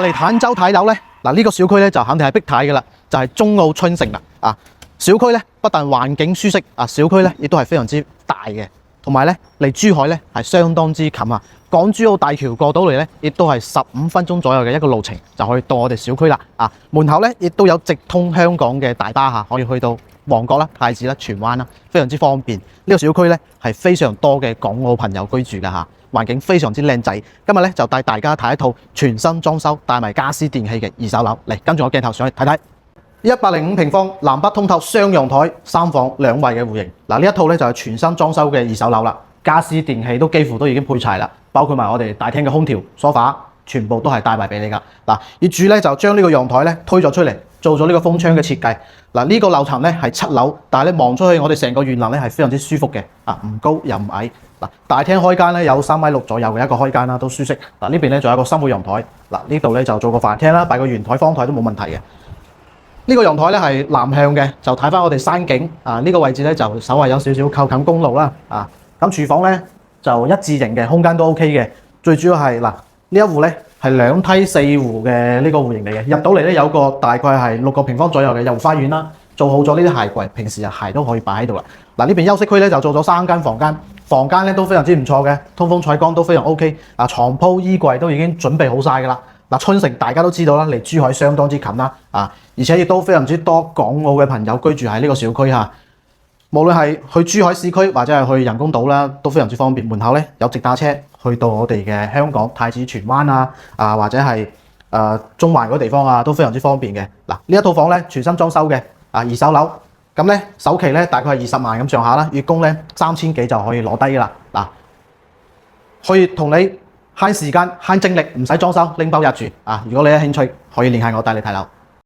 嚟坦洲睇樓咧，呢個小區咧就肯定係碧泰嘅啦，就係中澳春城啦。小區咧不但環境舒適，小區咧亦都係非常之大嘅，同埋咧離珠海咧係相當之近啊。港珠澳大橋過到嚟咧，亦都係15分鐘左右嘅一個路程就可以到我哋小區啦。門口咧亦都有直通香港嘅大巴可以去到旺角啦、太子啦、荃灣啦，非常之方便。呢個小區咧係非常多嘅港澳朋友居住嘅環境非常之靚仔。今日咧就帶大家睇一套全新裝修、帶埋家私電器嘅二手樓，嚟跟住我鏡頭上去睇睇。105平方南北通透雙陽台3房2衛嘅戶型。呢一套咧就係全新裝修嘅二手樓啦，家私電器都幾乎都已經配齊啦，包括埋我哋大廳嘅空調、梳化，全部都係帶埋俾你噶。業主咧就將呢個陽台咧推咗出嚟，做咗呢個風窗嘅設計。呢個樓層咧係7樓，但係咧望出去我哋成個園林咧係非常之舒服嘅，唔高又唔矮。大廳開間咧有3.6米左右嘅一個開間啦，都舒適。呢邊咧仲有一個生活陽台。呢度咧就做個飯廳啦，擺個圓台、方台都冇問題嘅。呢個陽台咧係南向嘅，就睇翻我哋山景。呢個位置咧就稍為有少少靠近公路啦。咁廚房咧就一字型嘅，空間都 OK 嘅。最主要係呢一戶咧係2梯4戶嘅呢個戶型嚟嘅，入到嚟咧有個大概係6個平方左右嘅後花園啦，做好咗呢啲鞋櫃，平時鞋都可以擺喺度啦。呢邊休息區咧就做咗3間房間，房間咧都非常之唔錯嘅，通風採光都非常 OK。床鋪衣櫃都已經準備好晒㗎啦。春城大家都知道啦，離珠海相當之近啦，而且亦都非常之多港澳嘅朋友居住喺呢個小區嚇。無論係去珠海市區或者係去人工島啦，都非常之方便。門口咧有直達車去到我哋嘅香港太子荃灣或者係中環嗰地方都非常之方便嘅。呢一套房咧全新裝修嘅二手樓，咁咧首期咧大概係20萬咁上下啦，月供咧3000幾就可以攞低㗎啦。可以同你慳時間慳精力，唔使裝修拎包入住。如果你有興趣，可以聯繫我帶你睇樓。